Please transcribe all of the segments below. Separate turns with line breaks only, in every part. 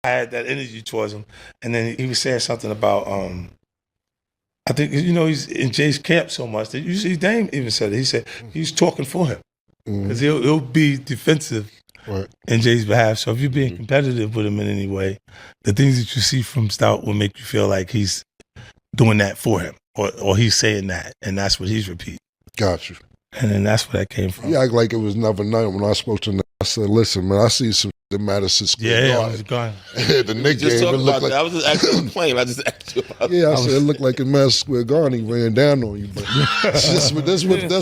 I had that energy towards him, and then he was saying something about I think he's in Jay's camp so much that usually Dame even said it. He said he's talking for him because he'll be defensive in Jay's behalf. So if you're being competitive with him in any way, the things that you see from Stoute will make you feel like he's doing that for him, or he's saying that, and that's what he's repeating.
Got you.
And then that's where that came from.
He act like it was never known. When I spoke to him, I said, "Listen, man, I see some that matters since
it was gone.
The Nick game, it looked like
I was just asking on the plane. I just asked you about
I said it looked like in Madison Square Garden he ran down on you. But that's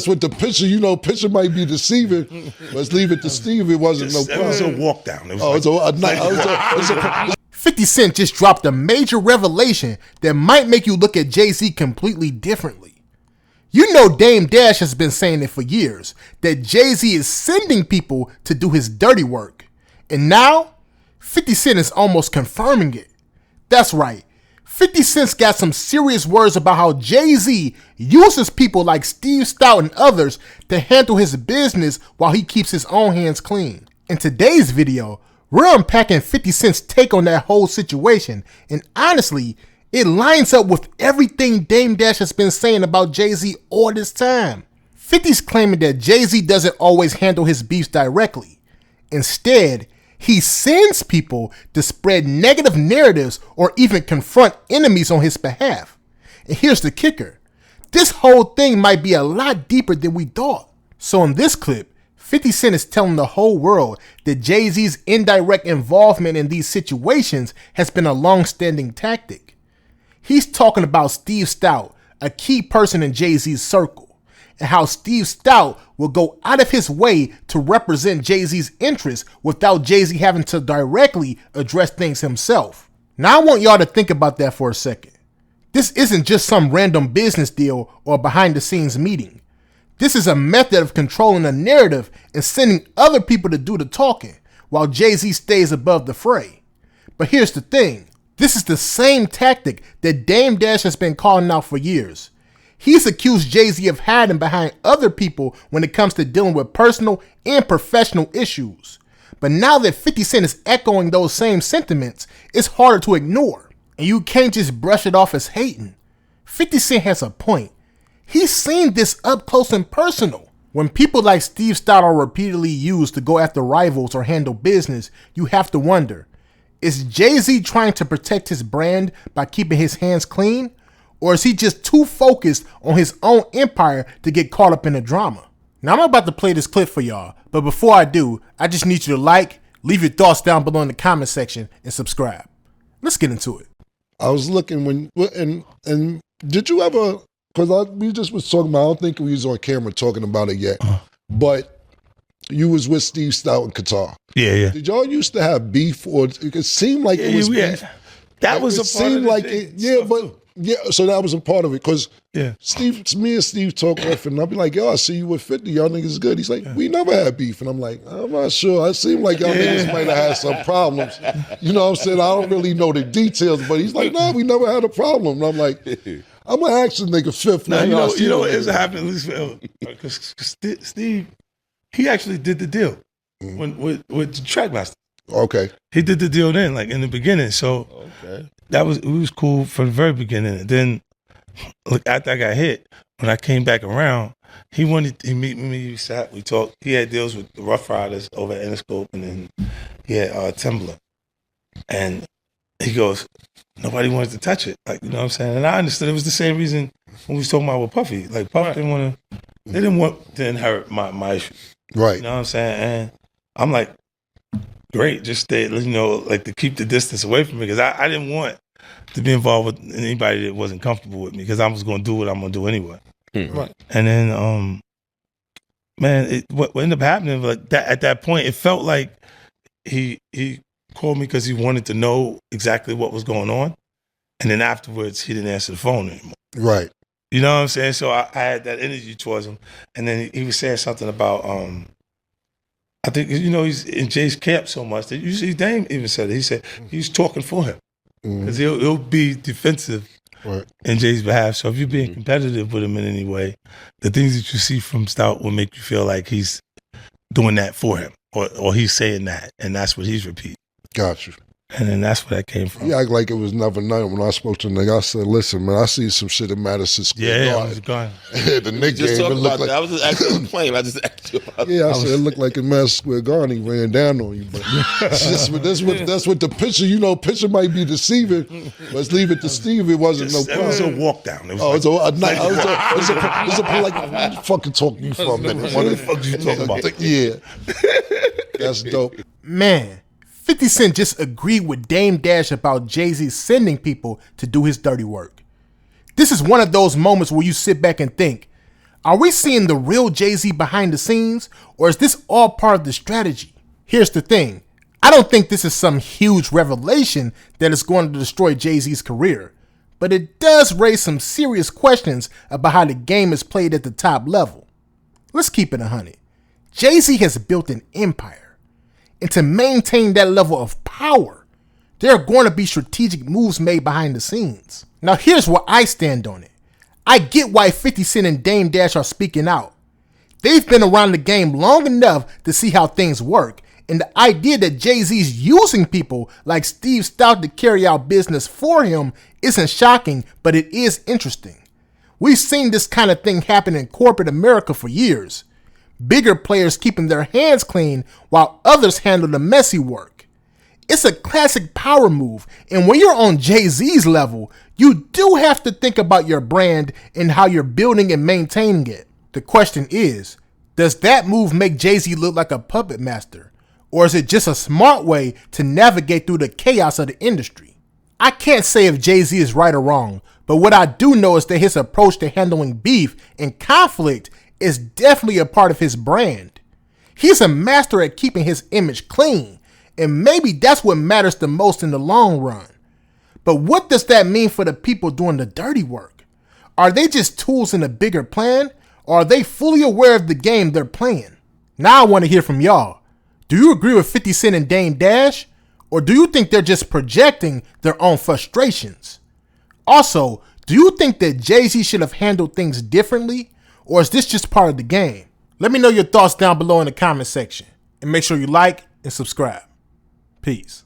what the picture. Picture might be deceiving. Let's leave it to Steve. It wasn't no problem.
It was a walk down. It
was
50 Cent just dropped a major revelation that might make you look at Jay-Z completely differently. You know Dame Dash has been saying it for years, that Jay-Z is sending people to do his dirty work. And now, 50 Cent is almost confirming it. That's right, 50 Cent's got some serious words about how Jay-Z uses people like Steve Stoute and others to handle his business while he keeps his own hands clean. In today's video, we're unpacking 50 Cent's take on that whole situation, and honestly, it lines up with everything Dame Dash has been saying about Jay-Z all this time. 50's claiming that Jay-Z doesn't always handle his beefs directly. Instead, he sends people to spread negative narratives or even confront enemies on his behalf. And here's the kicker. This whole thing might be a lot deeper than we thought. So in this clip, 50 Cent is telling the whole world that Jay-Z's indirect involvement in these situations has been a long-standing tactic. He's talking about Steve Stoute, a key person in Jay-Z's circle, and how Steve Stoute will go out of his way to represent Jay-Z's interests without Jay-Z having to directly address things himself. Now I want y'all to think about that for a second. This isn't just some random business deal or behind-the-scenes meeting. This is a method of controlling a narrative and sending other people to do the talking, while Jay-Z stays above the fray. But here's the thing. This is the same tactic that Dame Dash has been calling out for years. He's accused Jay-Z of hiding behind other people when it comes to dealing with personal and professional issues. But now that 50 Cent is echoing those same sentiments, it's harder to ignore. And you can't just brush it off as hating. 50 Cent has a point. He's seen this up close and personal. When people like Steve Stoute are repeatedly used to go after rivals or handle business, you have to wonder, is Jay-Z trying to protect his brand by keeping his hands clean? Or is he just too focused on his own empire to get caught up in the drama? Now I'm about to play this clip for y'all, but before I do, I just need you to like, leave your thoughts down below in the comment section, and subscribe. Let's get into it.
I was looking and did you ever, because we just was talking about, I don't think we was on camera talking about it yet, but you was with Steve Stoute in Qatar.
Yeah.
Did y'all used to have beef, or it seemed like it was beef?
That was a part of
it. So that was a part of it, because me and Steve talk often, and I'll be like, yo, I see you with 50, y'all niggas good. He's like, we never had beef. And I'm like, I'm not sure. It seemed like y'all niggas might have had some problems. You know what I'm saying? I don't really know the details, but he's like, no, we never had a problem. And I'm like, I'm going to ask the nigga fifth.
Now, you know what is happening, because Steve, he actually did the deal with the Trackmaster.
Okay.
He did the deal then, like in the beginning. So it was cool from the very beginning. And then, look, after I got hit, when I came back around, he meet me, we sat, we talked. He had deals with the Rough Riders over at Interscope, and then he had Timbaland. And he goes, nobody wanted to touch it. Like, you know what I'm saying? And I understood it was the same reason when we was talking about with Puffy. Like, Puff they didn't want to inherit my issue.
Right.
You know what I'm saying? And I'm like, great, just stay, like to keep the distance away from me, because I didn't want to be involved with anybody that wasn't comfortable with me, because I was going to do what I'm going to do anyway. Right. And then, man, what ended up happening, like that at that point, it felt like he called me because he wanted to know exactly what was going on, and then afterwards he didn't answer the phone anymore.
Right.
You know what I'm saying? So I had that energy towards him, and then he was saying something about I think he's in Jay's camp so much that usually Dame even said it. He said he's talking for him because he'll be defensive in Jay's behalf. So if you're being competitive with him in any way, the things that you see from Stoute will make you feel like he's doing that for him, or he's saying that, and that's what he's repeating.
Got you.
And then that's where that came from.
He act like it was never known. When I spoke to the nigga, I said, listen, man, I see some shit in Madison Square
Yeah, I
Garden.
was gone.
The Nick
Just
game,
talk
it
about
looked
that.
like...
I was just asking on the plane. I just asked you about
Yeah, I said it looked like in Madison Square Garden he ran down on you. But that's what the picture, you know, picture might be deceiving. Let's leave it to Steve. It wasn't no
It was a
problem.
walk down. It was
Oh,
like,
it's a like, what the fuck talking you for a minute?
what the fuck you talking about?
Yeah. That's dope.
Man, 50 Cent just agreed with Dame Dash about Jay-Z sending people to do his dirty work. This is one of those moments where you sit back and think, are we seeing the real Jay-Z behind the scenes, or is this all part of the strategy? Here's the thing. I don't think this is some huge revelation that is going to destroy Jay-Z's career, but it does raise some serious questions about how the game is played at the top level. Let's keep it 100. Jay-Z has built an empire. And to maintain that level of power, there are going to be strategic moves made behind the scenes. Now here's where I stand on it. I get why 50 Cent and Dame Dash are speaking out. They've been around the game long enough to see how things work, and the idea that Jay-Z's using people like Steve Stoute to carry out business for him isn't shocking, but it is interesting. We've seen this kind of thing happen in corporate America for years. Bigger players keeping their hands clean while others handle the messy work. It's a classic power move, and when you're on Jay-Z's level, you do have to think about your brand and how you're building and maintaining it. The question is, does that move make Jay-Z look like a puppet master? Or is it just a smart way to navigate through the chaos of the industry? I can't say if Jay-Z is right or wrong, but what I do know is that his approach to handling beef and conflict is definitely a part of his brand. He's a master at keeping his image clean, and maybe that's what matters the most in the long run. But what does that mean for the people doing the dirty work? Are they just tools in a bigger plan, or are they fully aware of the game they're playing? Now I want to hear from y'all. Do you agree with 50 Cent and Dame Dash, or do you think they're just projecting their own frustrations? Also, do you think that Jay-Z should have handled things differently, or is this just part of the game? Let me know your thoughts down below in the comment section, and make sure you like and subscribe. Peace.